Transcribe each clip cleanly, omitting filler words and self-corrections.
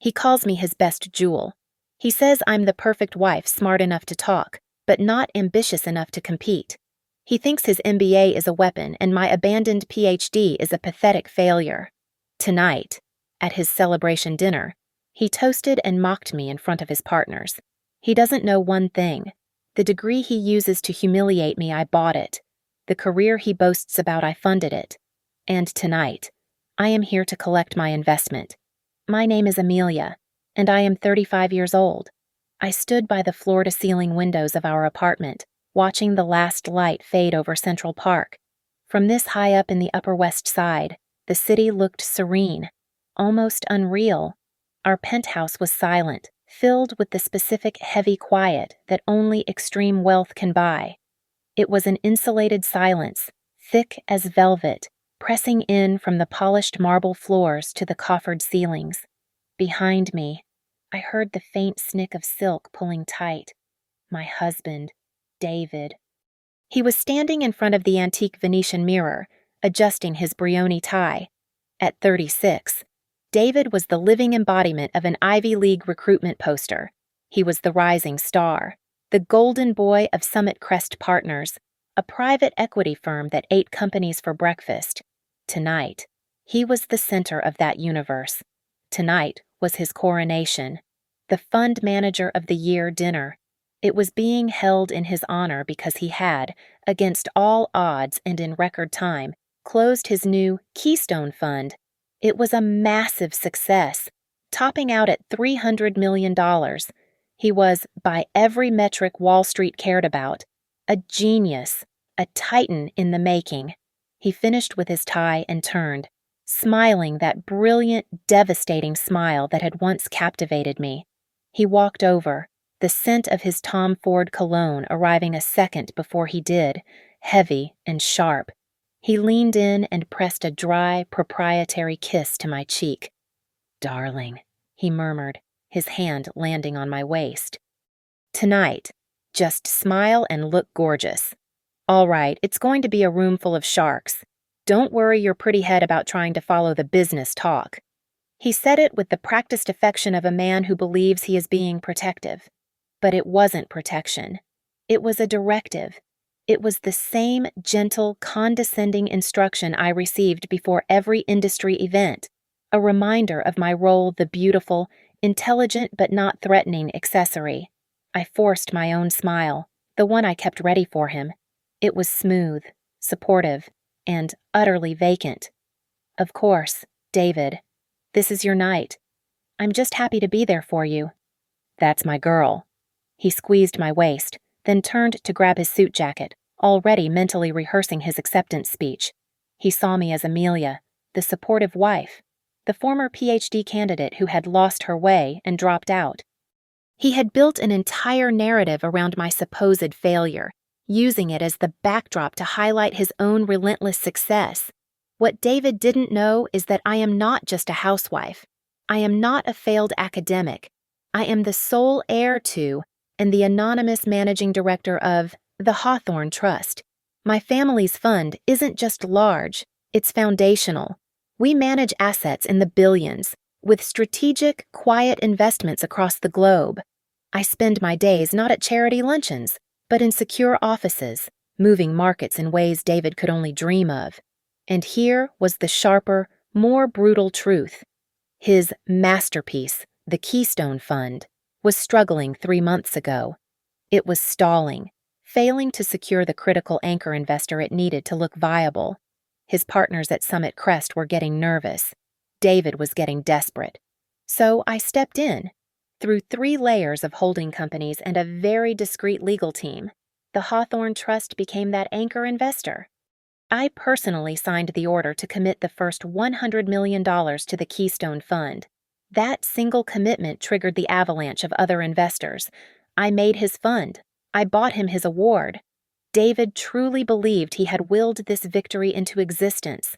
He calls me his best jewel. He says I'm the perfect wife, smart enough to talk, but not ambitious enough to compete. He thinks his MBA is a weapon and my abandoned PhD is a pathetic failure. Tonight, at his celebration dinner, he toasted and mocked me in front of his partners. He doesn't know one thing. The degree he uses to humiliate me, I bought it. The career he boasts about, I funded it. And tonight, I am here to collect my investment. My name is Amelia, and I am 35 years old. I stood by the floor-to-ceiling windows of our apartment, watching the last light fade over Central Park. From this high up in the Upper West Side, the city looked serene, almost unreal. Our penthouse was silent, filled with the specific heavy quiet that only extreme wealth can buy. It was an insulated silence, thick as velvet, pressing in from the polished marble floors to the coffered ceilings. Behind me, I heard the faint snick of silk pulling tight. My husband, David. He was standing in front of the antique Venetian mirror, adjusting his Brioni tie. At 36, David was the living embodiment of an Ivy League recruitment poster. He was the rising star, the golden boy of Summit Crest Partners, a private equity firm that ate companies for breakfast. Tonight, he was the center of that universe. Tonight was his coronation, the Fund Manager of the Year dinner. It was being held in his honor because he had, against all odds and in record time, closed his new Keystone Fund. It was a massive success, topping out at $300 million. He was, by every metric Wall Street cared about, a genius, a titan in the making. He finished with his tie and turned, smiling that brilliant, devastating smile that had once captivated me. He walked over, the scent of his Tom Ford cologne arriving a second before he did, heavy and sharp. He leaned in and pressed a dry, proprietary kiss to my cheek. "Darling," he murmured, his hand landing on my waist. "Tonight, just smile and look gorgeous. All right, it's going to be a room full of sharks. Don't worry your pretty head about trying to follow the business talk." He said it with the practiced affection of a man who believes he is being protective. But it wasn't protection. It was a directive. It was the same gentle, condescending instruction I received before every industry event, a reminder of my role, the beautiful, intelligent but not threatening accessory. I forced my own smile, the one I kept ready for him. It was smooth, supportive, and utterly vacant. "Of course, David. This is your night. I'm just happy to be there for you." "That's my girl." He squeezed my waist, then turned to grab his suit jacket, already mentally rehearsing his acceptance speech. He saw me as Amelia, the supportive wife, the former PhD candidate who had lost her way and dropped out. He had built an entire narrative around my supposed failure, using it as the backdrop to highlight his own relentless success. What David didn't know is that I am not just a housewife. I am not a failed academic. I am the sole heir to and the anonymous managing director of the Hawthorne Trust. My family's fund isn't just large, it's foundational. We manage assets in the billions, with strategic, quiet investments across the globe. I spend my days not at charity luncheons, but in secure offices, moving markets in ways David could only dream of. And here was the sharper, more brutal truth. His masterpiece, the Keystone Fund, was struggling 3 months ago. It was stalling, failing to secure the critical anchor investor it needed to look viable. His partners at Summit Crest were getting nervous. David was getting desperate. So I stepped in. Through 3 layers of holding companies and a very discreet legal team, the Hawthorne Trust became that anchor investor. I personally signed the order to commit the first $100 million to the Keystone Fund. That single commitment triggered the avalanche of other investors. I made his fund. I bought him his award. David truly believed he had willed this victory into existence.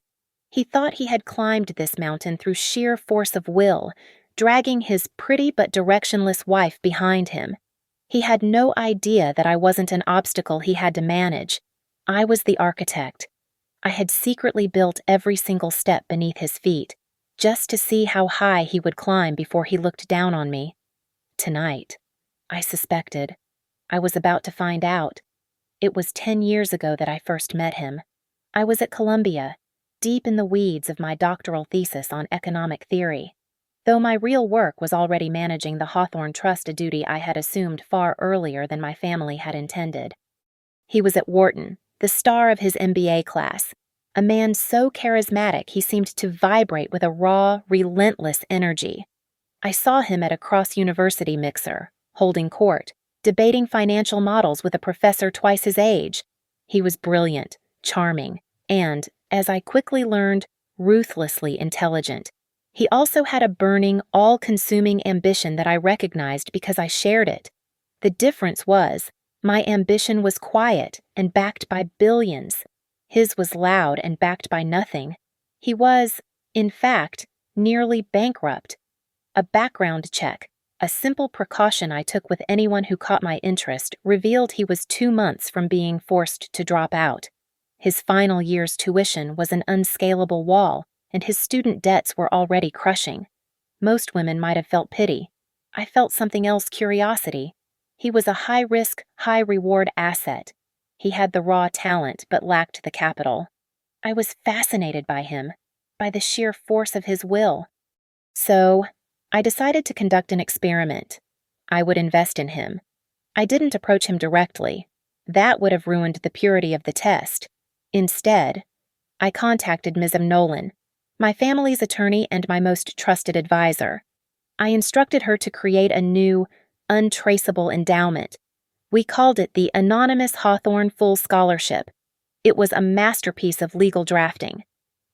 He thought he had climbed this mountain through sheer force of will, dragging his pretty but directionless wife behind him. He had no idea that I wasn't an obstacle he had to manage. I was the architect. I had secretly built every single step beneath his feet. just to see how high he would climb before he looked down on me. Tonight, I suspected. I was about to find out. It was 10 years ago that I first met him. I was at Columbia, deep in the weeds of my doctoral thesis on economic theory, though my real work was already managing the Hawthorne Trust, a duty I had assumed far earlier than my family had intended. He was at Wharton, the star of his MBA class, a man so charismatic he seemed to vibrate with a raw, relentless energy. I saw him at a cross-university mixer, holding court, debating financial models with a professor twice his age. He was brilliant, charming, and, as I quickly learned, ruthlessly intelligent. He also had a burning, all-consuming ambition that I recognized because I shared it. The difference was, my ambition was quiet and backed by billions. His was loud and backed by nothing. He was, in fact, nearly bankrupt. A background check, a simple precaution I took with anyone who caught my interest, revealed he was 2 months from being forced to drop out. His final year's tuition was an unscalable wall, and his student debts were already crushing. Most women might have felt pity. I felt something else: curiosity. He was a high-risk, high-reward asset. He had the raw talent but lacked the capital. I was fascinated by him, by the sheer force of his will. So, I decided to conduct an experiment. I would invest in him. I didn't approach him directly. That would have ruined the purity of the test. Instead, I contacted Ms. Nolan, my family's attorney and my most trusted advisor. I instructed her to create a new, untraceable endowment. We called it the Anonymous Hawthorne Full Scholarship. It was a masterpiece of legal drafting.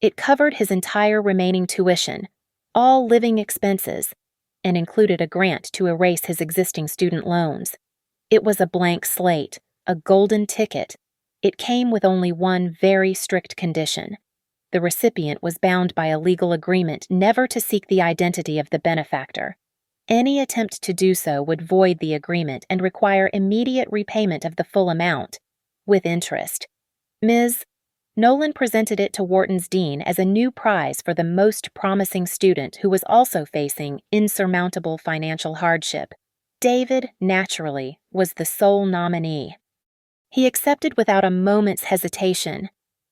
It covered his entire remaining tuition, all living expenses, and included a grant to erase his existing student loans. It was a blank slate, a golden ticket. It came with only one very strict condition. The recipient was bound by a legal agreement never to seek the identity of the benefactor. Any attempt to do so would void the agreement and require immediate repayment of the full amount, with interest. Ms. Nolan presented it to Wharton's dean as a new prize for the most promising student who was also facing insurmountable financial hardship. David, naturally, was the sole nominee. He accepted without a moment's hesitation.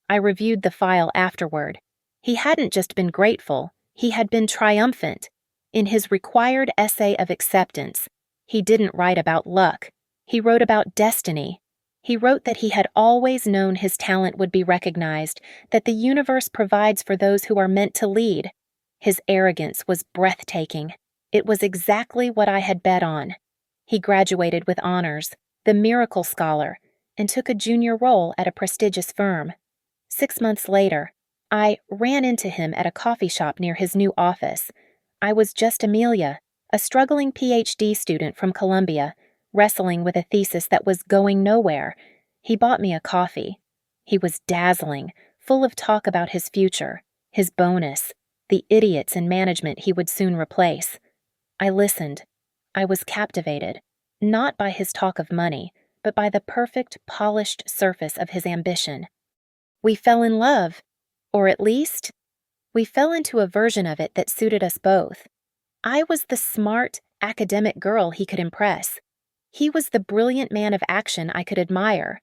I reviewed the file afterward. He hadn't just been grateful, he had been triumphant. In his required essay of acceptance, he didn't write about luck. He wrote about destiny. He wrote that he had always known his talent would be recognized, that the universe provides for those who are meant to lead. His arrogance was breathtaking. It was exactly what I had bet on. He graduated with honors, the miracle scholar, and took a junior role at a prestigious firm. 6 months later, I ran into him at a coffee shop near his new office. I was just Amelia, a struggling PhD student from Columbia, wrestling with a thesis that was going nowhere. He bought me a coffee. He was dazzling, full of talk about his future, his bonus, the idiots in management he would soon replace. I listened. I was captivated, not by his talk of money, but by the perfect, polished surface of his ambition. We fell in love, or at least, we fell into a version of it that suited us both. I was the smart, academic girl he could impress. He was the brilliant man of action I could admire.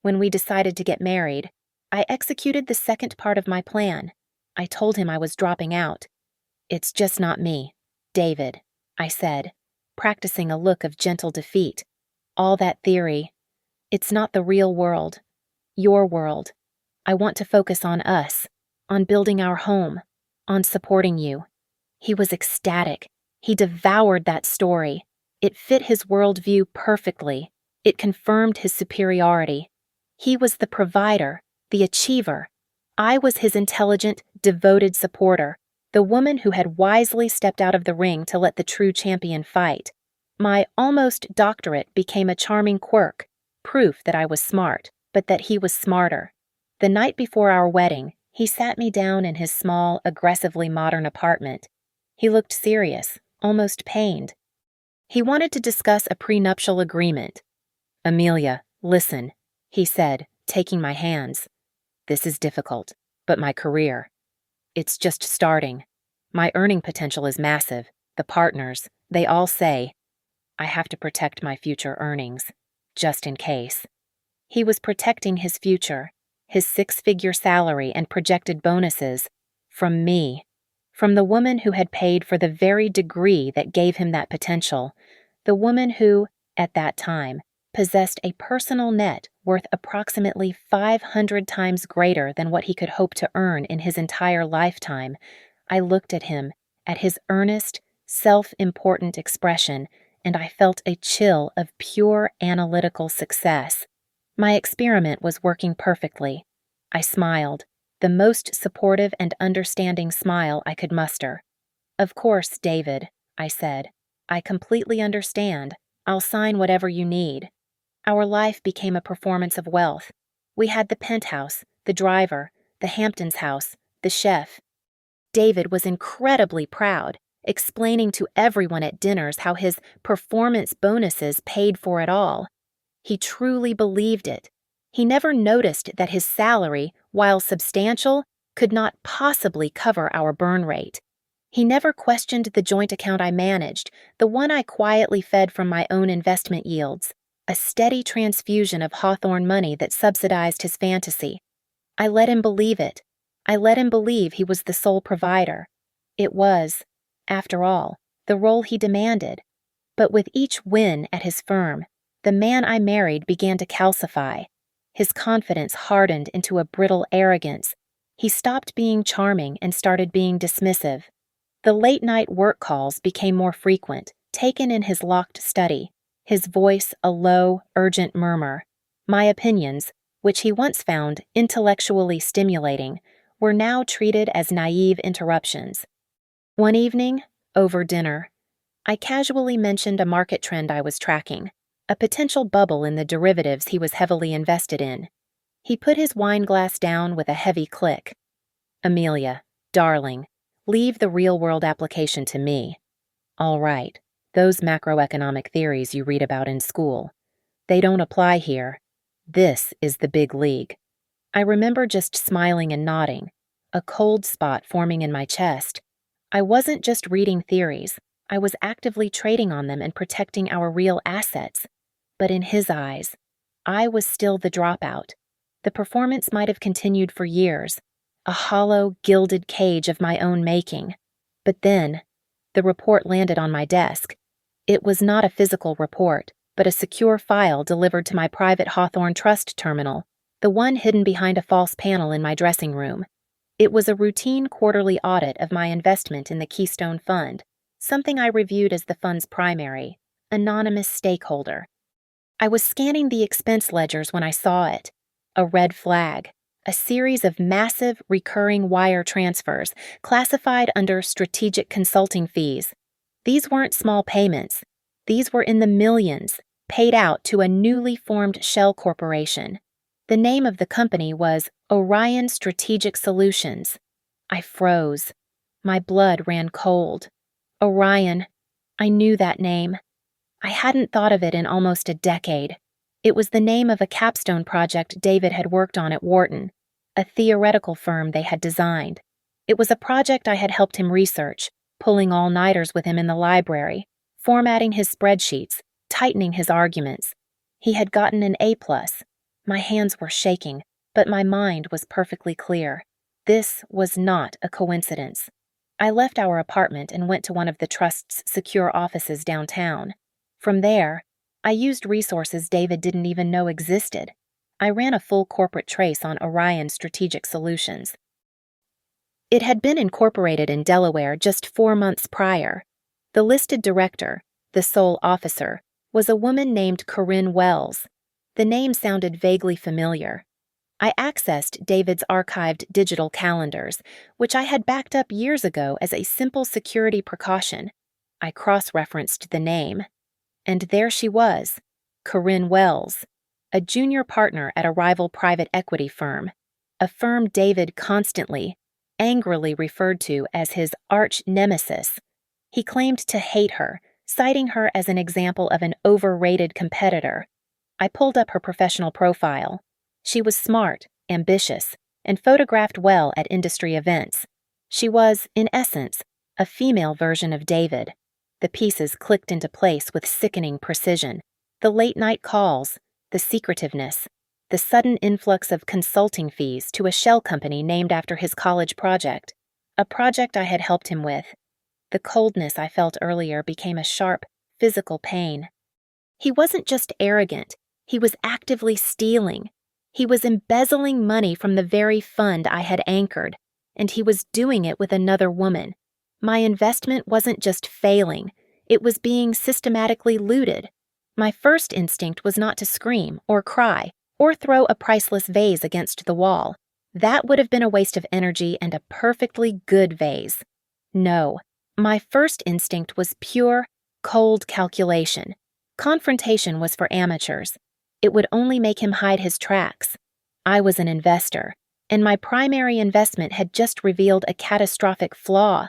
When we decided to get married, I executed the second part of my plan. I told him I was dropping out. "It's just not me, David," I said, practicing a look of gentle defeat. "All that theory, it's not the real world. Your world. I want to focus on us, on building our home, on supporting you." He was ecstatic. He devoured that story. It fit his worldview perfectly. It confirmed his superiority. He was the provider, the achiever. I was his intelligent, devoted supporter, the woman who had wisely stepped out of the ring to let the true champion fight. My almost doctorate became a charming quirk, proof that I was smart, but that he was smarter. The night before our wedding, he sat me down in his small, aggressively modern apartment. He looked serious, almost pained. He wanted to discuss a prenuptial agreement. "Amelia, listen," he said, taking my hands. "This is difficult, but my career, it's just starting. My earning potential is massive. The partners, they all say, I have to protect my future earnings, just in case. He was protecting his future, his six-figure salary and projected bonuses, from me, from the woman who had paid for the very degree that gave him that potential, the woman who, at that time, possessed a personal net worth approximately 500 times greater than what he could hope to earn in his entire lifetime. I looked at him, at his earnest, self-important expression, and I felt a chill of pure analytical success. My experiment was working perfectly. I smiled, the most supportive and understanding smile I could muster. Of course, David, I said. I completely understand. I'll sign whatever you need. Our life became a performance of wealth. We had the penthouse, the driver, the Hamptons house, the chef. David was incredibly proud, explaining to everyone at dinners how his performance bonuses paid for it all. He truly believed it. He never noticed that his salary, while substantial, could not possibly cover our burn rate. He never questioned the joint account I managed, the one I quietly fed from my own investment yields, a steady transfusion of Hawthorne money that subsidized his fantasy. I let him believe it. I let him believe he was the sole provider. It was, after all, the role he demanded. But with each win at his firm, the man I married began to calcify. His confidence hardened into a brittle arrogance. He stopped being charming and started being dismissive. The late-night work calls became more frequent, taken in his locked study, his voice a low, urgent murmur. My opinions, which he once found intellectually stimulating, were now treated as naive interruptions. One evening, over dinner, I casually mentioned a market trend I was tracking, a potential bubble in the derivatives he was heavily invested in. He put his wine glass down with a heavy click. Amelia, darling, leave the real-world application to me. All right, those macroeconomic theories you read about in school. They don't apply here. This is the big league. I remember just smiling and nodding, a cold spot forming in my chest. I wasn't just reading theories. I was actively trading on them and protecting our real assets. But in his eyes, I was still the dropout. The performance might have continued for years, a hollow, gilded cage of my own making. But then, the report landed on my desk. It was not a physical report, but a secure file delivered to my private Hawthorne Trust terminal, the one hidden behind a false panel in my dressing room. It was a routine quarterly audit of my investment in the Keystone Fund, something I reviewed as the fund's primary, anonymous stakeholder. I was scanning the expense ledgers when I saw it. A red flag. A series of massive, recurring wire transfers, classified under strategic consulting fees. These weren't small payments. These were in the millions, paid out to a newly formed shell corporation. The name of the company was Orion Strategic Solutions. I froze. My blood ran cold. Orion. I knew that name. I hadn't thought of it in almost a decade. It was the name of a capstone project David had worked on at Wharton, a theoretical firm they had designed. It was a project I had helped him research, pulling all-nighters with him in the library, formatting his spreadsheets, tightening his arguments. He had gotten an A+. My hands were shaking, but my mind was perfectly clear. This was not a coincidence. I left our apartment and went to one of the Trust's secure offices downtown. From there, I used resources David didn't even know existed. I ran a full corporate trace on Orion Strategic Solutions. It had been incorporated in Delaware just 4 months prior. The listed director, the sole officer, was a woman named Corinne Wells. The name sounded vaguely familiar. I accessed David's archived digital calendars, which I had backed up years ago as a simple security precaution. I cross-referenced the name. And there she was, Corinne Wells, a junior partner at a rival private equity firm, a firm David constantly, angrily referred to as his arch-nemesis. He claimed to hate her, citing her as an example of an overrated competitor. I pulled up her professional profile. She was smart, ambitious, and photographed well at industry events. She was, in essence, a female version of David. The pieces clicked into place with sickening precision. The late-night calls, the secretiveness, the sudden influx of consulting fees to a shell company named after his college project, a project I had helped him with. The coldness I felt earlier became a sharp, physical pain. He wasn't just arrogant, he was actively stealing. He was embezzling money from the very fund I had anchored, and he was doing it with another woman. My investment wasn't just failing, it was being systematically looted. My first instinct was not to scream or cry or throw a priceless vase against the wall. That would have been a waste of energy and a perfectly good vase. No, my first instinct was pure, cold calculation. Confrontation was for amateurs. It would only make him hide his tracks. I was an investor, and my primary investment had just revealed a catastrophic flaw.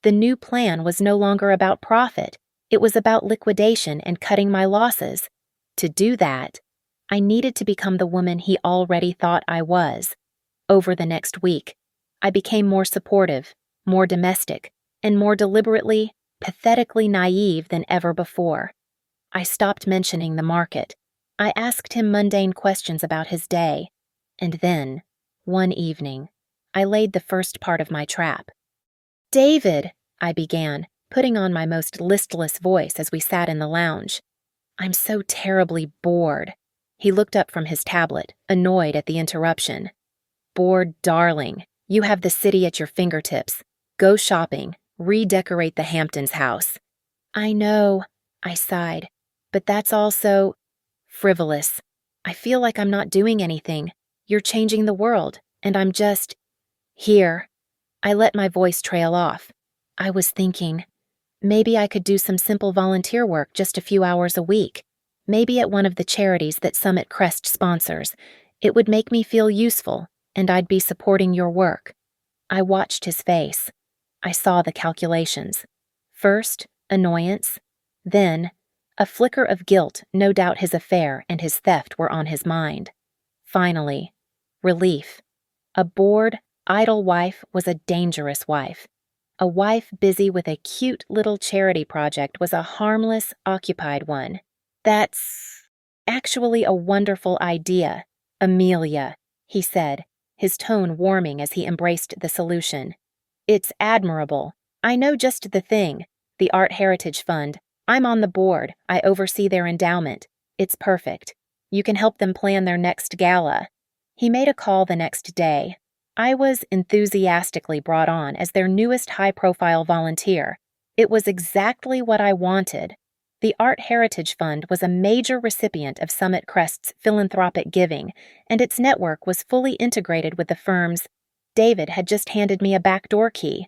The new plan was no longer about profit. It was about liquidation and cutting my losses. To do that, I needed to become the woman he already thought I was. Over the next week, I became more supportive, more domestic, and more deliberately, pathetically naive than ever before. I stopped mentioning the market. I asked him mundane questions about his day. And then, one evening, I laid the first part of my trap. "David," I began, putting on my most listless voice as we sat in the lounge. "I'm so terribly bored." He looked up from his tablet, annoyed at the interruption. "Bored, darling. You have the city at your fingertips. Go shopping. Redecorate the Hamptons house." "I know," I sighed, "but that's also frivolous. I feel like I'm not doing anything. You're changing the world, and I'm just here." I let my voice trail off. I was thinking, maybe I could do some simple volunteer work just a few hours a week. Maybe at one of the charities that Summit Crest sponsors. It would make me feel useful, and I'd be supporting your work. I watched his face. I saw the calculations. First, annoyance. Then, a flicker of guilt. No doubt his affair and his theft were on his mind. Finally, relief. A bored, idle wife was a dangerous wife. A wife busy with a cute little charity project was a harmless, occupied one. "That's actually a wonderful idea, Amelia," he said, his tone warming as he embraced the solution. "It's admirable. I know just the thing. The Art Heritage Fund. I'm on the board. I oversee their endowment. It's perfect. You can help them plan their next gala." He made a call the next day. I was enthusiastically brought on as their newest high-profile volunteer. It was exactly what I wanted. The Art Heritage Fund was a major recipient of Summit Crest's philanthropic giving, and its network was fully integrated with the firm's. David had just handed me a backdoor key.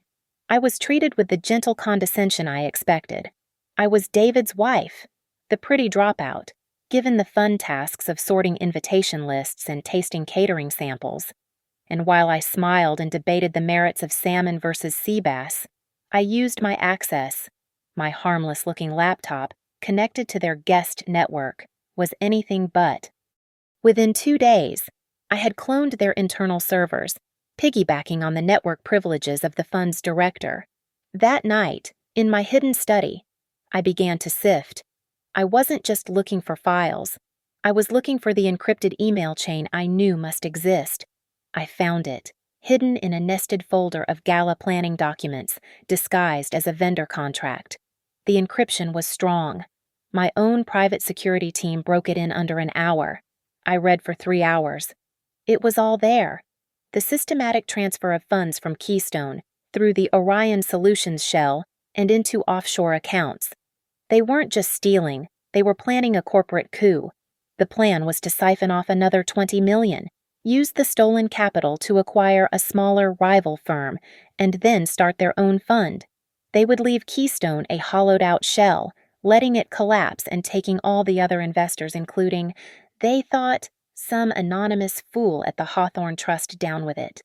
I was treated with the gentle condescension I expected. I was David's wife, the pretty dropout, given the fun tasks of sorting invitation lists and tasting catering samples. And while I smiled and debated the merits of salmon versus sea bass, I used my access. My harmless-looking laptop, connected to their guest network, was anything but. Within 2 days, I had cloned their internal servers, piggybacking on the network privileges of the fund's director. That night, in my hidden study, I began to sift. I wasn't just looking for files. I was looking for the encrypted email chain I knew must exist. I found it, hidden in a nested folder of gala planning documents, disguised as a vendor contract. The encryption was strong. My own private security team broke it in under an hour. I read for 3 hours. It was all there. The systematic transfer of funds from Keystone, through the Orion Solutions shell, and into offshore accounts. They weren't just stealing, they were planning a corporate coup. The plan was to siphon off another $20 million. Use the stolen capital to acquire a smaller rival firm, and then start their own fund. They would leave Keystone a hollowed-out shell, letting it collapse and taking all the other investors, including, they thought, some anonymous fool at the Hawthorne Trust down with it.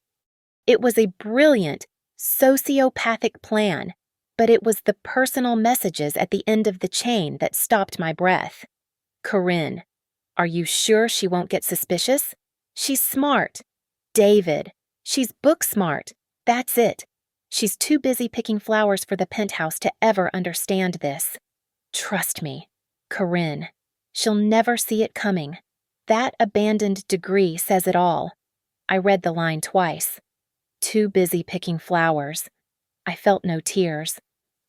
It was a brilliant, sociopathic plan, but it was the personal messages at the end of the chain that stopped my breath. "Corinne, are you sure she won't get suspicious? She's smart. David, she's book smart. That's it. She's too busy picking flowers for the penthouse to ever understand this. Trust me, Corinne. She'll never see it coming. That abandoned degree says it all. I read the line twice. Too busy picking flowers. I felt no tears.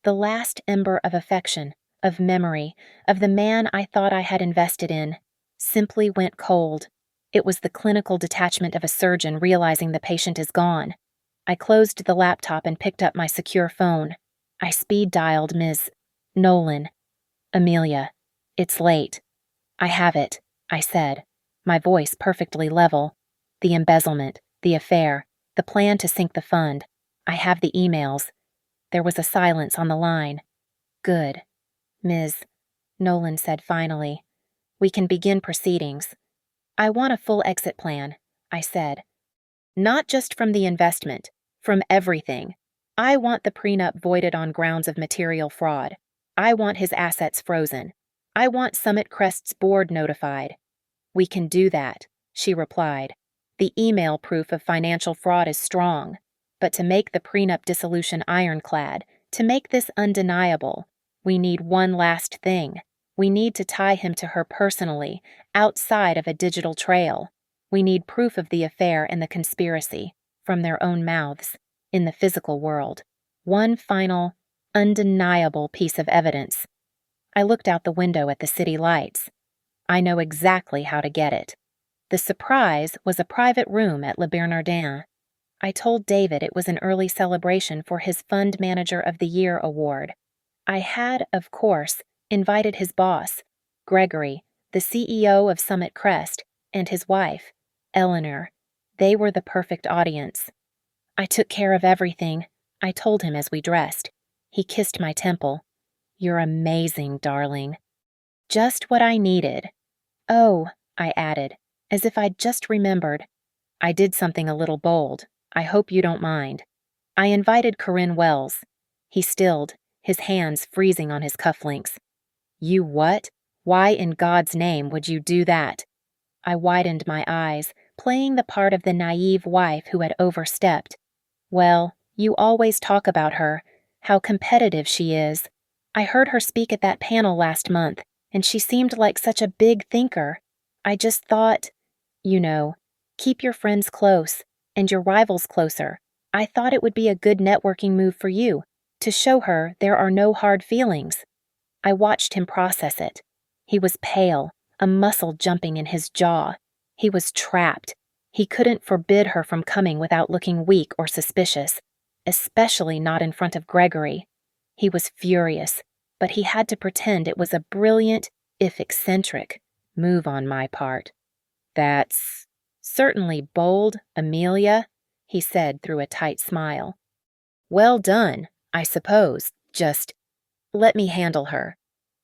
The last ember of affection, of memory, of the man I thought I had invested in, simply went cold. It was the clinical detachment of a surgeon realizing the patient is gone. I closed the laptop and picked up my secure phone. I speed-dialed Ms. Nolan. Amelia, it's late. I have it, I said, my voice perfectly level. The embezzlement, the affair, the plan to sink the fund. I have the emails. There was a silence on the line. Good. Ms. Nolan said finally. We can begin proceedings. I want a full exit plan, I said. Not just from the investment, from everything. I want the prenup voided on grounds of material fraud. I want his assets frozen. I want Summit Crest's board notified. We can do that, she replied. The email proof of financial fraud is strong. But to make the prenup dissolution ironclad, to make this undeniable, we need one last thing. We need to tie him to her personally, outside of a digital trail. We need proof of the affair and the conspiracy, from their own mouths, in the physical world. One final, undeniable piece of evidence. I looked out the window at the city lights. I know exactly how to get it. The surprise was a private room at Le Bernardin. I told David it was an early celebration for his Fund Manager of the Year award. I had, of course, invited his boss, Gregory, the CEO of Summit Crest, and his wife, Eleanor. They were the perfect audience. I took care of everything, I told him as we dressed. He kissed my temple. You're amazing, darling. Just what I needed. Oh, I added, as if I'd just remembered. I did something a little bold. I hope you don't mind. I invited Corinne Wells. He stilled, his hands freezing on his cufflinks. You what? Why in God's name would you do that? I widened my eyes, playing the part of the naive wife who had overstepped. Well, you always talk about her, how competitive she is. I heard her speak at that panel last month, and she seemed like such a big thinker. I just thought, keep your friends close, and your rivals closer. I thought it would be a good networking move for you, to show her there are no hard feelings. I watched him process it. He was pale, a muscle jumping in his jaw. He was trapped. He couldn't forbid her from coming without looking weak or suspicious, especially not in front of Gregory. He was furious, but he had to pretend it was a brilliant, if eccentric, move on my part. That's certainly bold, Amelia, he said through a tight smile. Well done, I suppose, just let me handle her.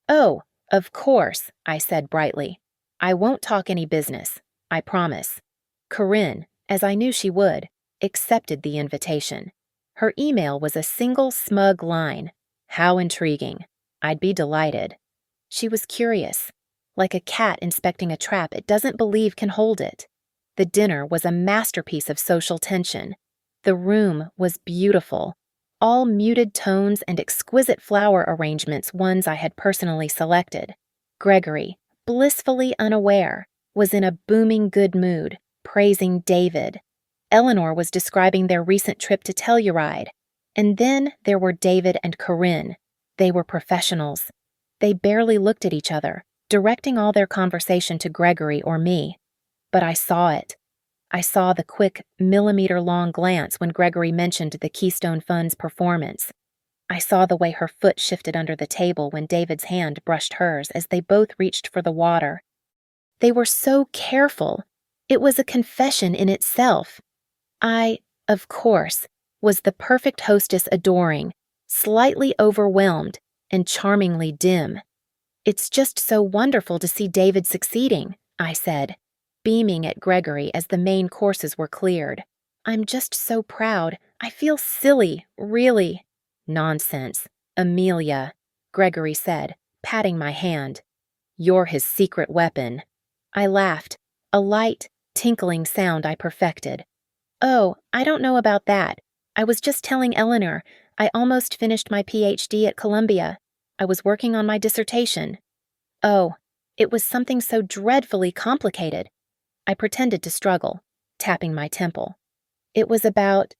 Oh, of course, I said brightly. I won't talk any business, I promise. Corinne, as I knew she would, accepted the invitation. Her email was a single smug line. How intriguing. I'd be delighted. She was curious. Like a cat inspecting a trap it doesn't believe can hold it. The dinner was a masterpiece of social tension. The room was beautiful. All muted tones and exquisite flower arrangements, ones I had personally selected. Gregory, blissfully unaware, was in a booming good mood, praising David. Eleanor was describing their recent trip to Telluride. And then there were David and Corinne. They were professionals. They barely looked at each other, directing all their conversation to Gregory or me. But I saw it. I saw the quick, millimeter-long glance when Gregory mentioned the Keystone Fund's performance. I saw the way her foot shifted under the table when David's hand brushed hers as they both reached for the water. They were so careful. It was a confession in itself. I, of course, was the perfect hostess, adoring, slightly overwhelmed, and charmingly dim. It's just so wonderful to see David succeeding, I said, beaming at Gregory as the main courses were cleared. I'm just so proud. I feel silly, really. Nonsense, Amelia, Gregory said, patting my hand. You're his secret weapon. I laughed, a light, tinkling sound I perfected. Oh, I don't know about that. I was just telling Eleanor, I almost finished my PhD at Columbia. I was working on my dissertation. Oh, it was something so dreadfully complicated. I pretended to struggle, tapping my temple. It was about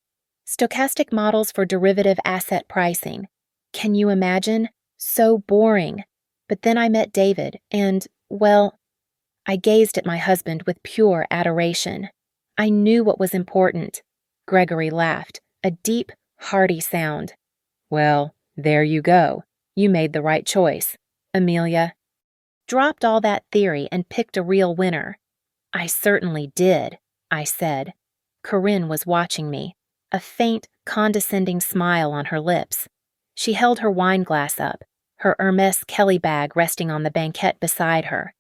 stochastic models for derivative asset pricing. Can you imagine? So boring. But then I met David, and, well, I gazed at my husband with pure adoration. I knew what was important. Gregory laughed, a deep, hearty sound. Well, there you go. You made the right choice. Amelia dropped all that theory and picked a real winner. I certainly did, I said. Corinne was watching me, a faint, condescending smile on her lips. She held her wine glass up, her Hermes Kelly bag resting on the banquette beside her.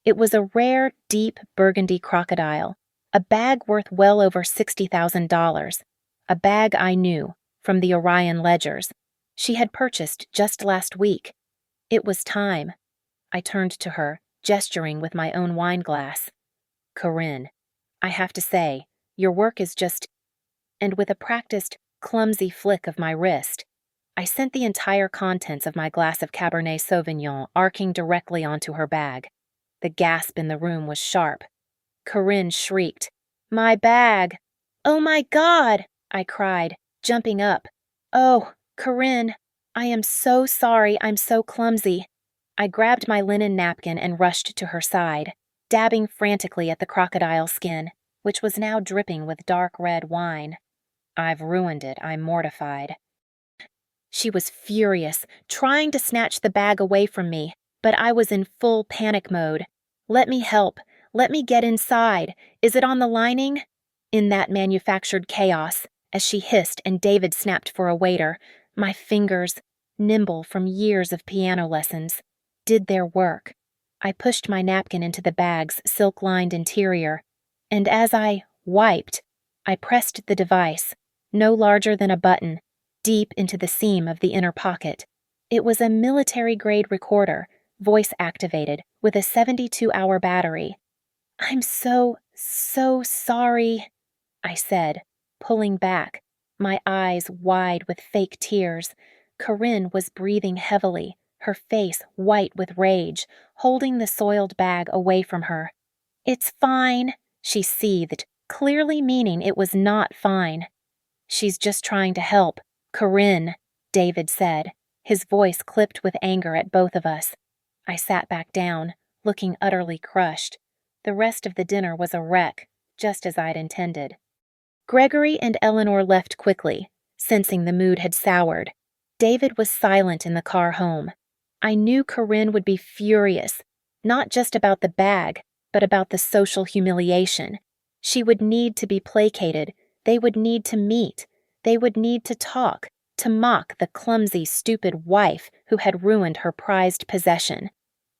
It was a rare, deep burgundy crocodile, a bag worth well over $60,000, a bag I knew, from the Orion ledgers. She had purchased just last week. It was time. I turned to her, gesturing with my own wine glass. Corinne, I have to say, your work is just... And with a practiced, clumsy flick of my wrist, I sent the entire contents of my glass of Cabernet Sauvignon arcing directly onto her bag. The gasp in the room was sharp. Corinne shrieked, "My bag!" "Oh my God!" I cried, jumping up. "Oh, Corinne, I am so sorry, I'm so clumsy." I grabbed my linen napkin and rushed to her side, dabbing frantically at the crocodile skin, which was now dripping with dark red wine. "I've ruined it, I'm mortified." She was furious, trying to snatch the bag away from me, but I was in full panic mode. "Let me help. Let me get inside. Is it on the lining?" In that manufactured chaos, as she hissed and David snapped for a waiter, my fingers, nimble from years of piano lessons, did their work. I pushed my napkin into the bag's silk-lined interior, and as I wiped, I pressed the device, no larger than a button, deep into the seam of the inner pocket. It was a military-grade recorder, voice-activated, with a 72-hour battery. "I'm so sorry," I said, pulling back, my eyes wide with fake tears. Corinne was breathing heavily, her face white with rage, holding the soiled bag away from her. "It's fine," she seethed, clearly meaning it was not fine. "She's just trying to help. Corinne," David said, his voice clipped with anger at both of us. I sat back down, looking utterly crushed. The rest of the dinner was a wreck, just as I'd intended. Gregory and Eleanor left quickly, sensing the mood had soured. David was silent in the car home. I knew Corinne would be furious, not just about the bag, but about the social humiliation. She would need to be placated. They would need to meet. They would need to talk, to mock the clumsy, stupid wife who had ruined her prized possession.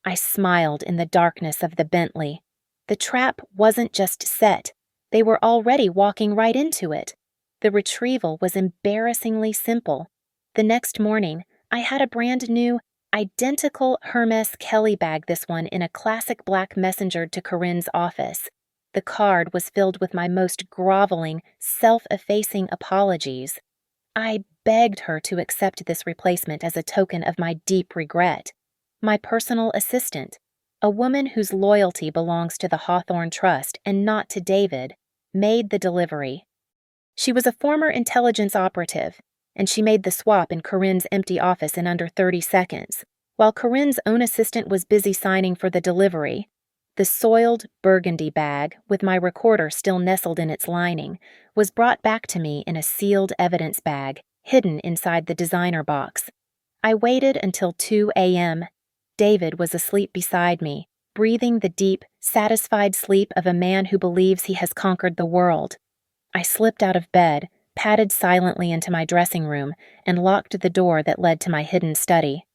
I smiled in the darkness of the Bentley. The trap wasn't just set. They were already walking right into it. The retrieval was embarrassingly simple. The next morning, I had a brand new, identical Hermes Kelly bag, this one in a classic black messenger to Corinne's office. The card was filled with my most groveling, self-effacing apologies. I begged her to accept this replacement as a token of my deep regret. My personal assistant, a woman whose loyalty belongs to the Hawthorne Trust and not to David, made the delivery. She was a former intelligence operative, and she made the swap in Corinne's empty office in under 30 seconds. While Corinne's own assistant was busy signing for the delivery, the soiled burgundy bag, with my recorder still nestled in its lining, was brought back to me in a sealed evidence bag, hidden inside the designer box. I waited until 2 a.m. David was asleep beside me, breathing the deep, satisfied sleep of a man who believes he has conquered the world. I slipped out of bed, padded silently into my dressing room, and locked the door that led to my hidden study.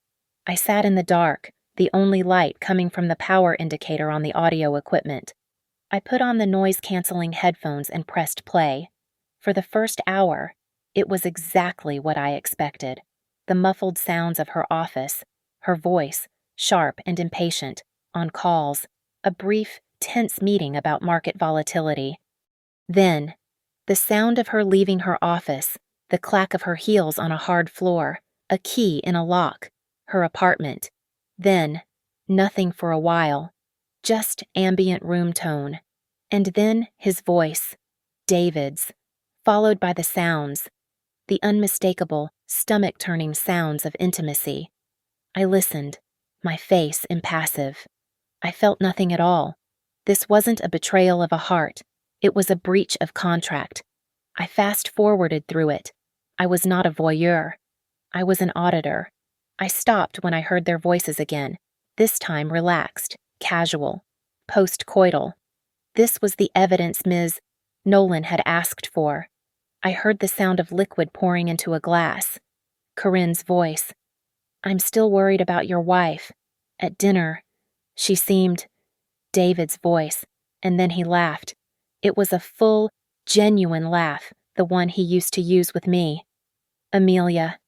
I sat in the dark, the only light coming from the power indicator on the audio equipment. I put on the noise-canceling headphones and pressed play. For the first hour, it was exactly what I expected. The muffled sounds of her office, her voice, sharp and impatient, on calls, a brief, tense meeting about market volatility. Then, the sound of her leaving her office, the clack of her heels on a hard floor, a key in a lock, her apartment. Then, nothing for a while, just ambient room tone. And then his voice, David's, followed by the sounds, the unmistakable, stomach-turning sounds of intimacy. I listened, my face impassive. I felt nothing at all. This wasn't a betrayal of a heart. It was a breach of contract. I fast-forwarded through it. I was not a voyeur. I was an auditor. I stopped when I heard their voices again, this time relaxed, casual, post-coital. This was the evidence Ms. Nolan had asked for. I heard the sound of liquid pouring into a glass. Corinne's voice. "I'm still worried about your wife. At dinner, she seemed..." David's voice, and then he laughed. It was a full, genuine laugh, the one he used to use with me. "Amelia.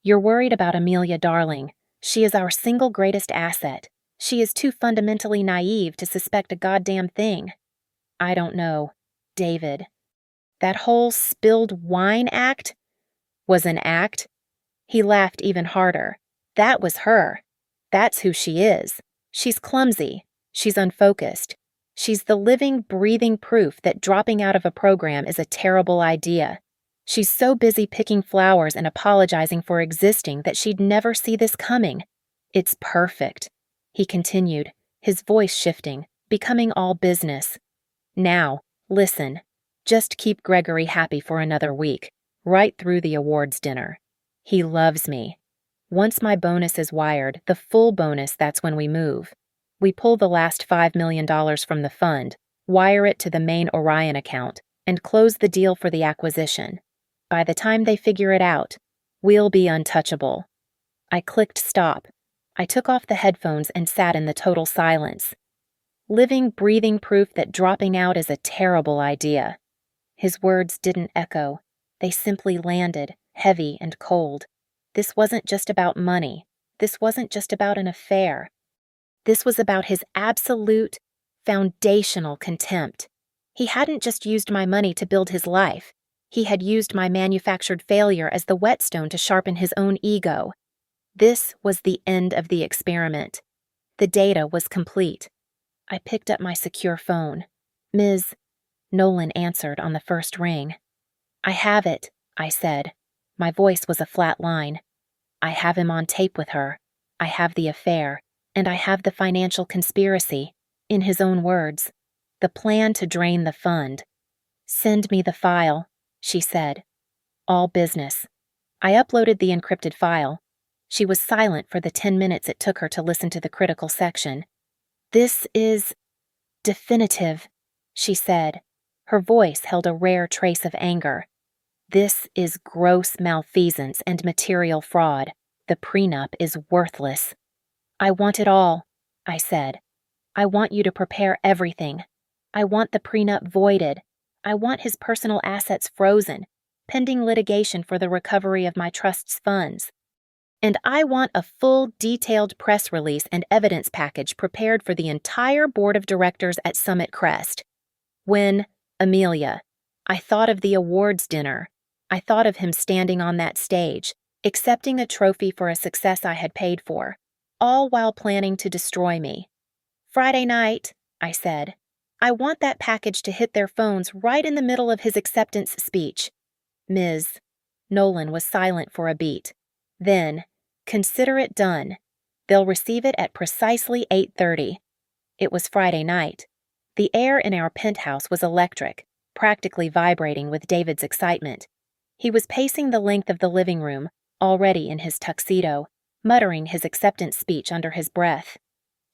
You're worried about Amelia, darling. She is our single greatest asset. She is too fundamentally naive to suspect a goddamn thing." "I don't know. David. That whole spilled wine act was an act?" He laughed even harder. "That was her. That's who she is. She's clumsy. She's unfocused. She's the living, breathing proof that dropping out of a program is a terrible idea. She's so busy picking flowers and apologizing for existing that she'd never see this coming. It's perfect," he continued, his voice shifting, becoming all business. "Now, listen. Just keep Gregory happy for another week, right through the awards dinner. He loves me. Once my bonus is wired, the full bonus, that's when we move. We pull the last $5 million from the fund, wire it to the main Orion account, and close the deal for the acquisition. By the time they figure it out, we'll be untouchable." I clicked stop. I took off the headphones and sat in the total silence. Living, breathing proof that dropping out is a terrible idea. His words didn't echo. They simply landed, heavy and cold. This wasn't just about money. This wasn't just about an affair. This was about his absolute, foundational contempt. He hadn't just used my money to build his life. He had used my manufactured failure as the whetstone to sharpen his own ego. This was the end of the experiment. The data was complete. I picked up my secure phone. "Ms. Nolan answered on the first ring. "I have it," I said. My voice was a flat line. "I have him on tape with her. I have the affair, and I have the financial conspiracy." In his own words, the plan to drain the fund. "Send me the file," she said. All business. I uploaded the encrypted file. She was silent for the 10 minutes it took her to listen to the critical section. "This is definitive," she said. Her voice held a rare trace of anger. "This is gross malfeasance and material fraud. The prenup is worthless." "I want it all," I said. "I want you to prepare everything. I want the prenup voided. I want his personal assets frozen, pending litigation for the recovery of my trust's funds. And I want a full, detailed press release and evidence package prepared for the entire board of directors at Summit Crest." When, Amelia, I thought of the awards dinner, I thought of him standing on that stage, accepting a trophy for a success I had paid for, all while planning to destroy me. "Friday night," I said. "I want that package to hit their phones right in the middle of his acceptance speech." Ms. Nolan was silent for a beat. Then, "Consider it done. They'll receive it at precisely 8:30. It was Friday night. The air in our penthouse was electric, practically vibrating with David's excitement. He was pacing the length of the living room, already in his tuxedo, muttering his acceptance speech under his breath.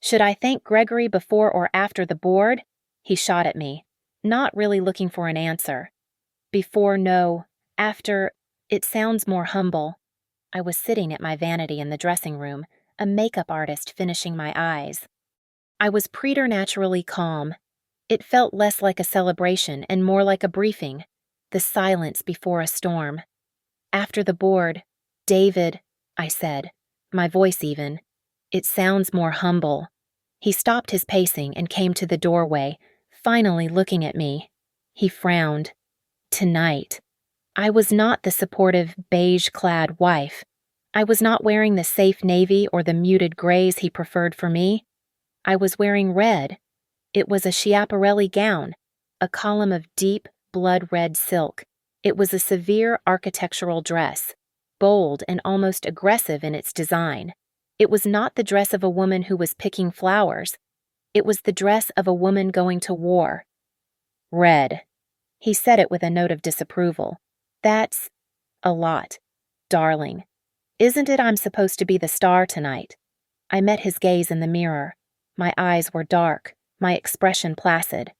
"Should I thank Gregory before or after the board?" He shot at me, not really looking for an answer. "Before, no. After, it sounds more humble." I was sitting at my vanity in the dressing room, a makeup artist finishing my eyes. I was preternaturally calm. It felt less like a celebration and more like a briefing, the silence before a storm. "After the board, David," I said, my voice even. "It sounds more humble." He stopped his pacing and came to the doorway, finally looking at me. He frowned. "Tonight." I was not the supportive, beige-clad wife. I was not wearing the safe navy or the muted grays he preferred for me. I was wearing red. It was a Schiaparelli gown, a column of deep, blood-red silk. It was a severe architectural dress, bold and almost aggressive in its design. It was not the dress of a woman who was picking flowers. It was the dress of a woman going to war. Red. He said it with a note of disapproval. That's a lot, darling. Isn't it I'm supposed to be the star tonight? I met his gaze in the mirror. My eyes were dark, my expression placid.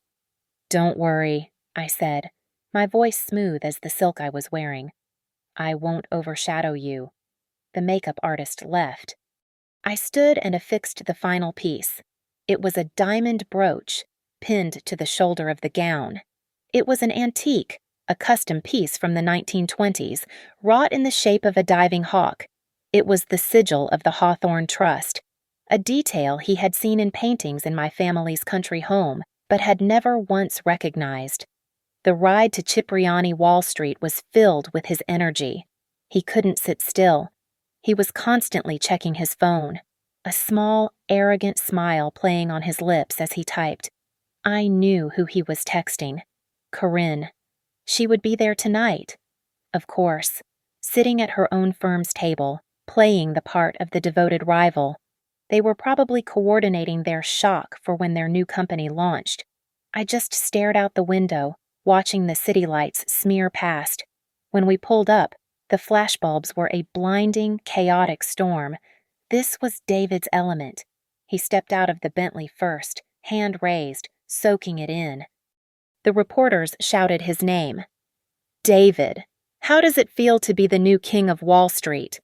Don't worry, I said, my voice smooth as the silk I was wearing. I won't overshadow you. The makeup artist left. I stood and affixed the final piece. It was a diamond brooch, pinned to the shoulder of the gown. It was an antique, a custom piece from the 1920s, wrought in the shape of a diving hawk. It was the sigil of the Hawthorne Trust, a detail he had seen in paintings in my family's country home, but had never once recognized. The ride to Cipriani Wall Street was filled with his energy. He couldn't sit still. He was constantly checking his phone, a small, arrogant smile playing on his lips as he typed. I knew who he was texting. Corinne. She would be there tonight. Of course, sitting at her own firm's table, playing the part of the devoted rival. They were probably coordinating their shock for when their new company launched. I just stared out the window, watching the city lights smear past. When we pulled up, the flashbulbs were a blinding, chaotic storm. This was David's element. He stepped out of the Bentley first, hand raised, soaking it in. The reporters shouted his name. David, how does it feel to be the new king of Wall Street?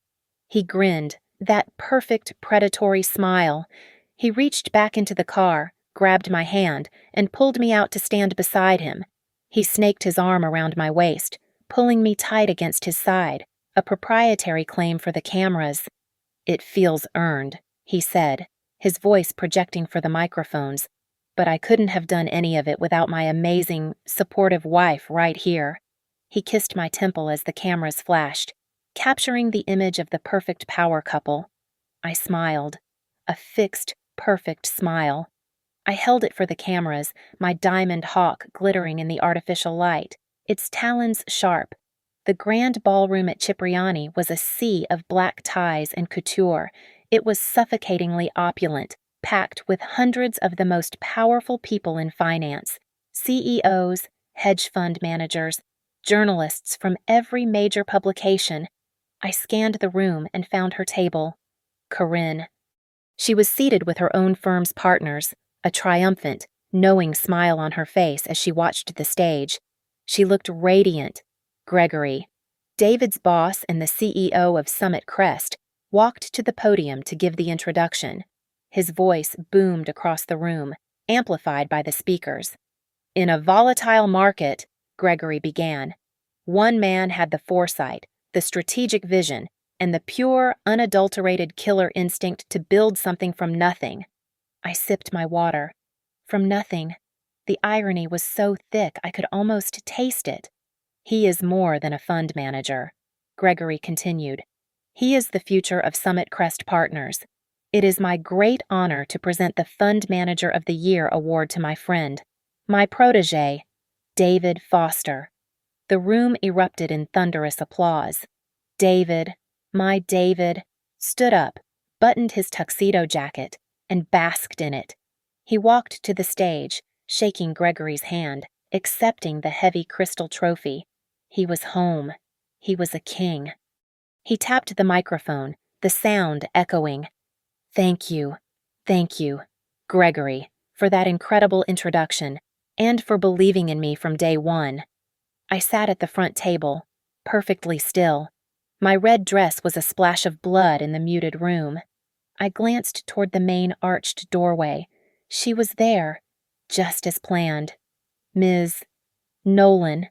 He grinned, that perfect predatory smile. He reached back into the car, grabbed my hand, and pulled me out to stand beside him. He snaked his arm around my waist, pulling me tight against his side, a proprietary claim for the cameras. It feels earned, he said, his voice projecting for the microphones. But I couldn't have done any of it without my amazing, supportive wife right here. He kissed my temple as the cameras flashed, capturing the image of the perfect power couple. I smiled, a fixed, perfect smile. I held it for the cameras, my diamond hawk glittering in the artificial light, its talons sharp. The grand ballroom at Cipriani was a sea of black ties and couture. It was suffocatingly opulent, packed with hundreds of the most powerful people in finance, CEOs, hedge fund managers, journalists from every major publication. I scanned the room and found her table. Corinne. She was seated with her own firm's partners, a triumphant, knowing smile on her face as she watched the stage. She looked radiant. Gregory, David's boss and the CEO of Summit Crest, walked to the podium to give the introduction. His voice boomed across the room, amplified by the speakers. In a volatile market, Gregory began, one man had the foresight, the strategic vision, and the pure, unadulterated killer instinct to build something from nothing. I sipped my water. From nothing. The irony was so thick I could almost taste it. He is more than a fund manager, Gregory continued. He is the future of Summit Crest Partners. It is my great honor to present the Fund Manager of the Year award to my friend, my protege, David Foster. The room erupted in thunderous applause. David, my David, stood up, buttoned his tuxedo jacket, and basked in it. He walked to the stage, shaking Gregory's hand, accepting the heavy crystal trophy. He was home. He was a king. He tapped the microphone, the sound echoing. Thank you, Gregory, for that incredible introduction, and for believing in me from day one. I sat at the front table, perfectly still. My red dress was a splash of blood in the muted room. I glanced toward the main arched doorway. She was there, just as planned. Ms. Nolan,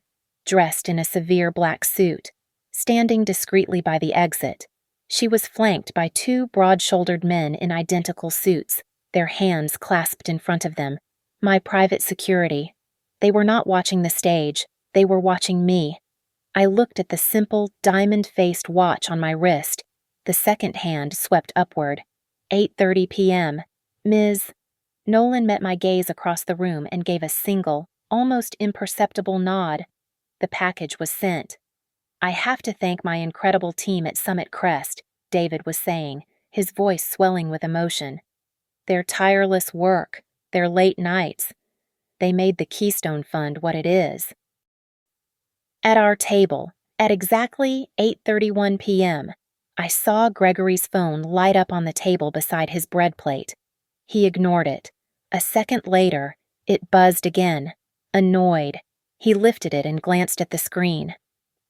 dressed in a severe black suit, standing discreetly by the exit. She was flanked by two broad-shouldered men in identical suits, their hands clasped in front of them, my private security. They were not watching the stage, they were watching me. I looked at the simple, diamond-faced watch on my wrist. The second hand swept upward. 8:30 p.m. Ms. Nolan met my gaze across the room and gave a single, almost imperceptible nod. The package was sent. I have to thank my incredible team at Summit Crest, David was saying, his voice swelling with emotion. Their tireless work, their late nights. They made the Keystone Fund what it is. At our table, at exactly 8:31 p.m., I saw Gregory's phone light up on the table beside his bread plate. He ignored it. A second later, it buzzed again. Annoyed, he lifted it and glanced at the screen.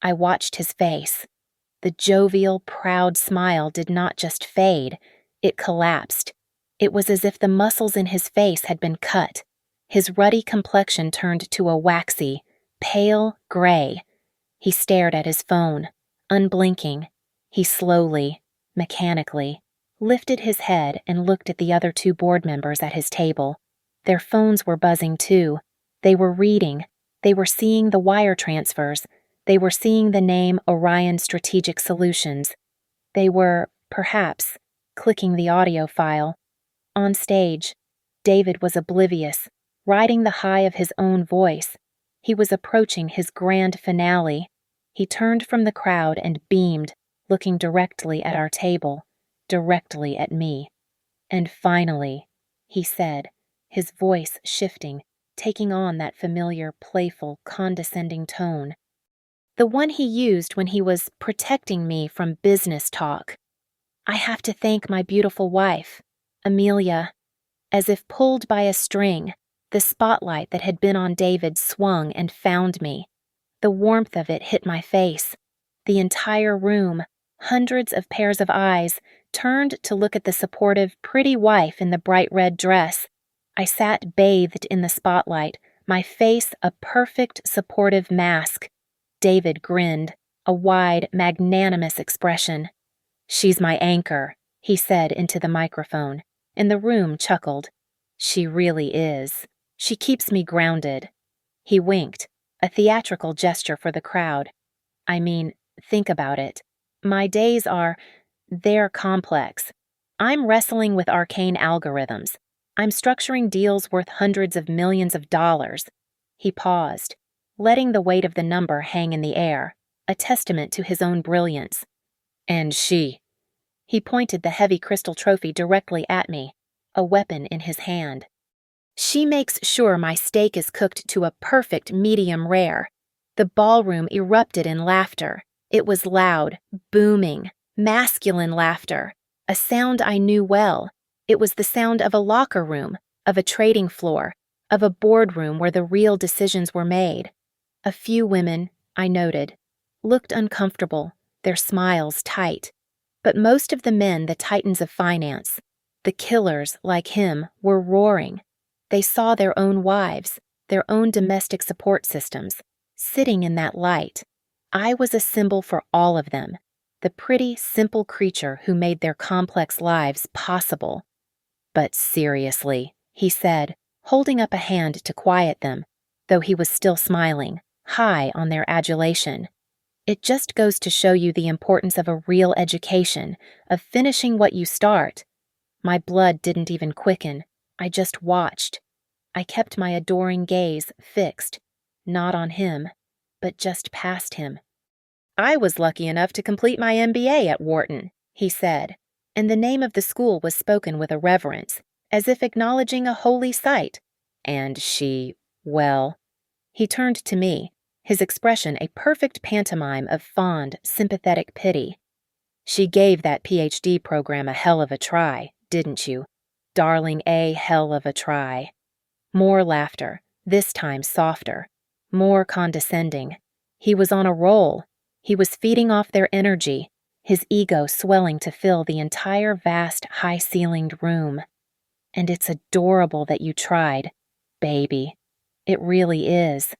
I watched his face. The jovial, proud smile did not just fade, it collapsed. It was as if the muscles in his face had been cut. His ruddy complexion turned to a waxy, pale gray. He stared at his phone, unblinking. He slowly, mechanically, lifted his head and looked at the other two board members at his table. Their phones were buzzing too. They were reading. They were seeing the wire transfers. They were seeing the name Orion Strategic Solutions. They were, perhaps, clicking the audio file. On stage, David was oblivious, riding the high of his own voice. He was approaching his grand finale. He turned from the crowd and beamed, looking directly at our table, directly at me. And finally, he said, his voice shifting, taking on that familiar, playful, condescending tone. The one he used when he was protecting me from business talk. I have to thank my beautiful wife, Amelia. As if pulled by a string, the spotlight that had been on David swung and found me. The warmth of it hit my face. The entire room, hundreds of pairs of eyes, turned to look at the supportive, pretty wife in the bright red dress. I sat bathed in the spotlight, my face a perfect, supportive mask. David grinned, a wide, magnanimous expression. "She's my anchor," he said into the microphone, and the room chuckled. "She really is. She keeps me grounded." He winked, a theatrical gesture for the crowd. I mean, think about it. My days they're complex. I'm wrestling with arcane algorithms. I'm structuring deals worth hundreds of millions of dollars. He paused, letting the weight of the number hang in the air, a testament to his own brilliance. And he pointed the heavy crystal trophy directly at me, a weapon in his hand. She makes sure my steak is cooked to a perfect medium rare. The ballroom erupted in laughter. It was loud, booming, masculine laughter, a sound I knew well. It was the sound of a locker room, of a trading floor, of a boardroom where the real decisions were made. A few women, I noted, looked uncomfortable, their smiles tight. But most of the men, the titans of finance, the killers like him, were roaring. They saw their own wives, their own domestic support systems, sitting in that light. I was a symbol for all of them, the pretty, simple creature who made their complex lives possible. But seriously, he said, holding up a hand to quiet them, though he was still smiling, high on their adulation. It just goes to show you the importance of a real education, of finishing what you start. My blood didn't even quicken. I just watched. I kept my adoring gaze fixed, not on him, but just past him. "I was lucky enough to complete my MBA at Wharton," he said, and the name of the school was spoken with a reverence, as if acknowledging a holy site. And well, he turned to me, his expression a perfect pantomime of fond, sympathetic pity. "She gave that PhD program a hell of a try, didn't you? Darling, a hell of a try." More laughter, this time softer, more condescending. He was on a roll. He was feeding off their energy, his ego swelling to fill the entire vast, high-ceilinged room. "And it's adorable that you tried, baby. It really is.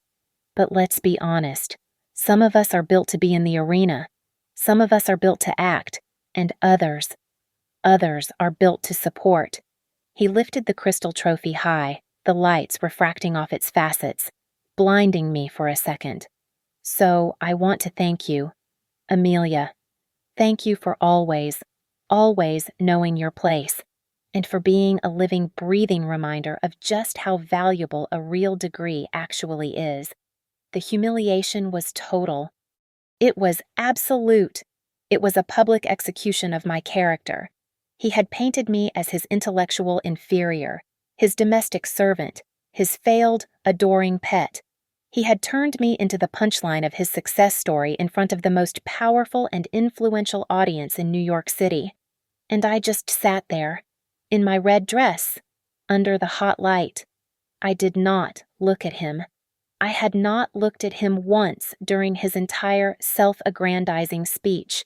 But let's be honest. Some of us are built to be in the arena. Some of us are built to act, and others are built to support." He lifted the crystal trophy high, the lights refracting off its facets, blinding me for a second. So I want to thank you, Amelia. Thank you for always, always knowing your place, and for being a living, breathing reminder of just how valuable a real degree actually is. The humiliation was total. It was absolute. It was a public execution of my character. He had painted me as his intellectual inferior, his domestic servant, his failed, adoring pet. He had turned me into the punchline of his success story in front of the most powerful and influential audience in New York City. And I just sat there, in my red dress, under the hot light. I did not look at him. I had not looked at him once during his entire self-aggrandizing speech.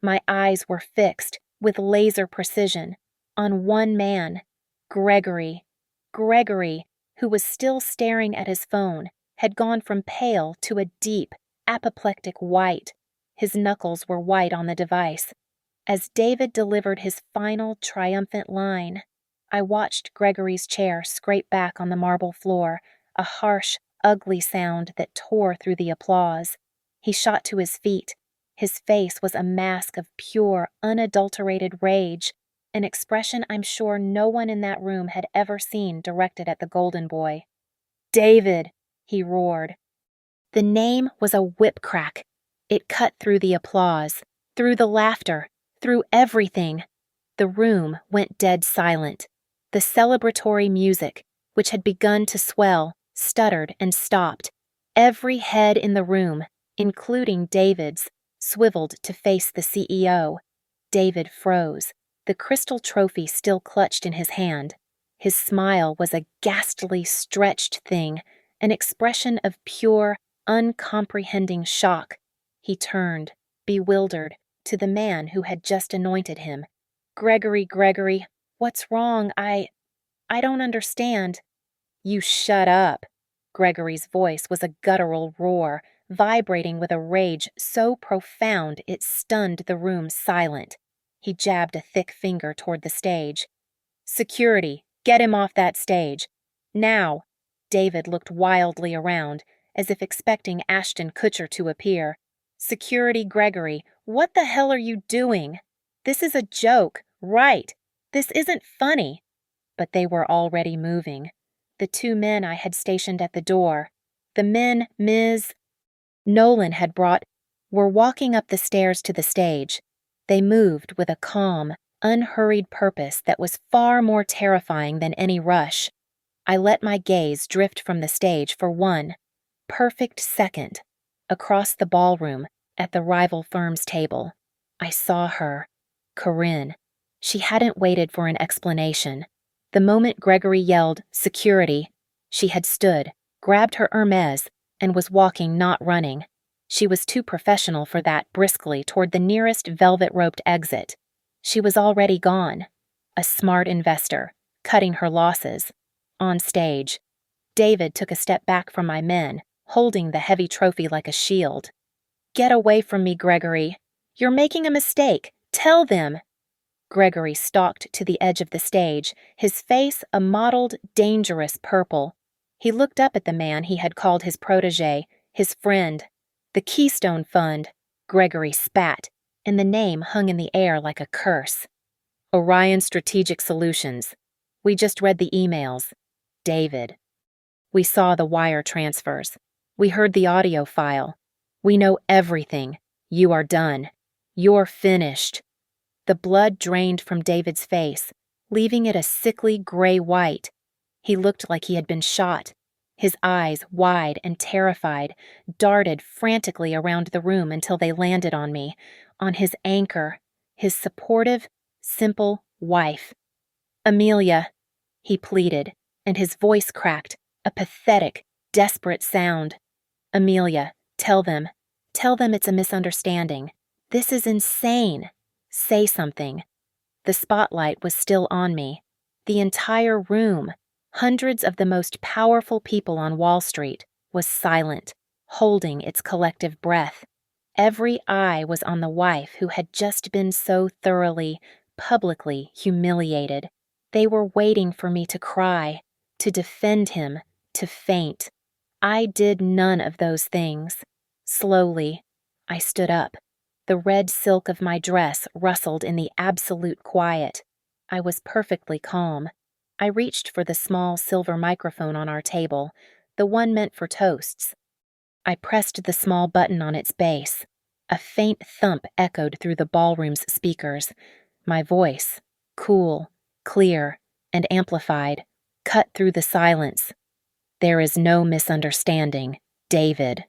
My eyes were fixed, with laser precision, on one man, Gregory. Gregory, who was still staring at his phone, had gone from pale to a deep, apoplectic white. His knuckles were white on the device. As David delivered his final triumphant line, I watched Gregory's chair scrape back on the marble floor, a harsh, ugly sound that tore through the applause. He shot to his feet. His face was a mask of pure, unadulterated rage, an expression I'm sure no one in that room had ever seen directed at the Golden Boy. "David!" he roared. The name was a whip crack. It cut through the applause, through the laughter, through everything. The room went dead silent. The celebratory music, which had begun to swell, stuttered and stopped. Every head in the room, including David's, swiveled to face the CEO. David froze, the crystal trophy still clutched in his hand. His smile was a ghastly, stretched thing, an expression of pure, uncomprehending shock. He turned, bewildered, to the man who had just anointed him. Gregory, what's wrong? I don't understand." "You shut up." Gregory's voice was a guttural roar, vibrating with a rage so profound it stunned the room silent. He jabbed a thick finger toward the stage. "Security, get him off that stage. Now." David looked wildly around, as if expecting Ashton Kutcher to appear. "Security, Gregory, what the hell are you doing? This is a joke, right? This isn't funny." But they were already moving. The two men I had stationed at the door, the men Ms. Nolan had brought, were walking up the stairs to the stage. They moved with a calm, unhurried purpose that was far more terrifying than any rush. I let my gaze drift from the stage for one perfect second, across the ballroom, at the rival firm's table. I saw her, Corinne. She hadn't waited for an explanation. The moment Gregory yelled, "Security," she had stood, grabbed her Hermes, and was walking, not running. She was too professional for that, briskly toward the nearest velvet-roped exit. She was already gone. A smart investor, cutting her losses. On stage. David took a step back from my men, holding the heavy trophy like a shield. "Get away from me, Gregory. You're making a mistake. Tell them." Gregory stalked to the edge of the stage, his face a mottled, dangerous purple. He looked up at the man he had called his protégé, his friend. "The Keystone Fund," Gregory spat, and the name hung in the air like a curse. "Orion Strategic Solutions. We just read the emails. David. We saw the wire transfers. We heard the audio file. We know everything. You are done. You're finished." The blood drained from David's face, leaving it a sickly gray-white. He looked like he had been shot. His eyes, wide and terrified, darted frantically around the room until they landed on me, on his anchor, his supportive, simple wife. "Amelia," he pleaded, and his voice cracked, a pathetic, desperate sound. "Amelia, tell them it's a misunderstanding. This is insane. Say something." The spotlight was still on me. The entire room, hundreds of the most powerful people on Wall Street, was silent, holding its collective breath. Every eye was on the wife who had just been so thoroughly, publicly humiliated. They were waiting for me to cry, to defend him, to faint. I did none of those things. Slowly, I stood up. The red silk of my dress rustled in the absolute quiet. I was perfectly calm. I reached for the small silver microphone on our table, the one meant for toasts. I pressed the small button on its base. A faint thump echoed through the ballroom's speakers. My voice, cool, clear, and amplified, cut through the silence. "There is no misunderstanding, David."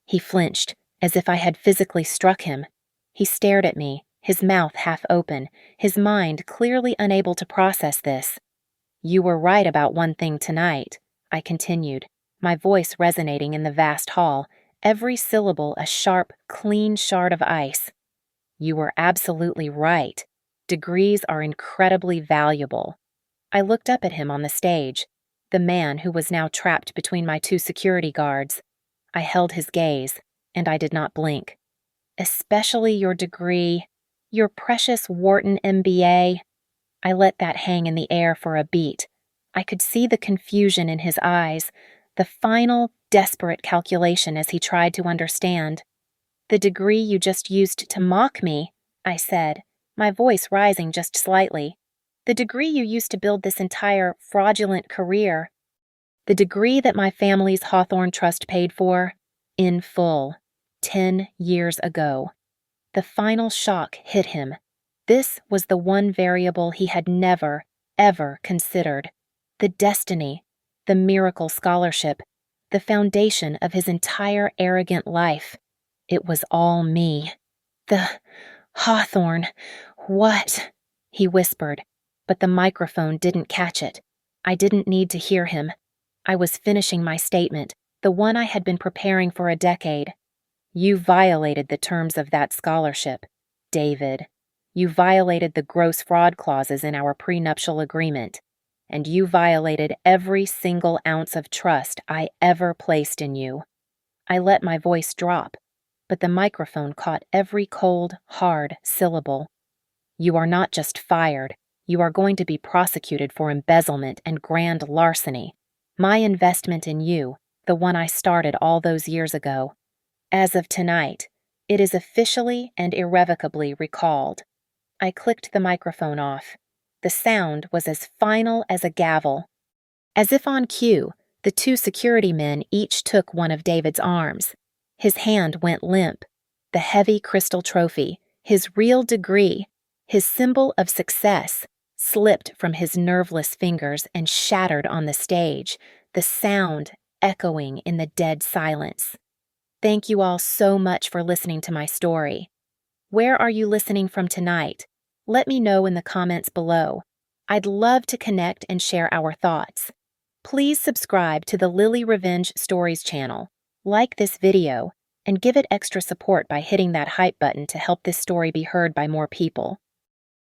He flinched, as if I had physically struck him. He stared at me, his mouth half open, his mind clearly unable to process this. "You were right about one thing tonight," I continued, my voice resonating in the vast hall, every syllable a sharp, clean shard of ice. "You were absolutely right. Degrees are incredibly valuable." I looked up at him on the stage, the man who was now trapped between my two security guards. I held his gaze, and I did not blink. "Especially your degree, your precious Wharton MBA. I let that hang in the air for a beat. I could see the confusion in his eyes, the final, desperate calculation as he tried to understand. "The degree you just used to mock me," I said, my voice rising just slightly. "The degree you used to build this entire fraudulent career. The degree that my family's Hawthorne Trust paid for, in full, 10 years ago." The final shock hit him. This was the one variable he had never, ever considered. The destiny, the miracle scholarship, the foundation of his entire arrogant life. It was all me. "The Hawthorne, what?" he whispered, but the microphone didn't catch it. I didn't need to hear him. I was finishing my statement, the one I had been preparing for a decade. "You violated the terms of that scholarship, David. You violated the gross fraud clauses in our prenuptial agreement, and you violated every single ounce of trust I ever placed in you." I let my voice drop, but the microphone caught every cold, hard syllable. "You are not just fired, you are going to be prosecuted for embezzlement and grand larceny. My investment in you, the one I started all those years ago. As of tonight, it is officially and irrevocably recalled." I clicked the microphone off. The sound was as final as a gavel. As if on cue, the two security men each took one of David's arms. His hand went limp. The heavy crystal trophy, his real degree, his symbol of success, slipped from his nerveless fingers and shattered on the stage, the sound echoing in the dead silence. Thank you all so much for listening to my story. Where are you listening from tonight? Let me know in the comments below. I'd love to connect and share our thoughts. Please subscribe to the Lily Revenge Stories channel, like this video, and give it extra support by hitting that hype button to help this story be heard by more people.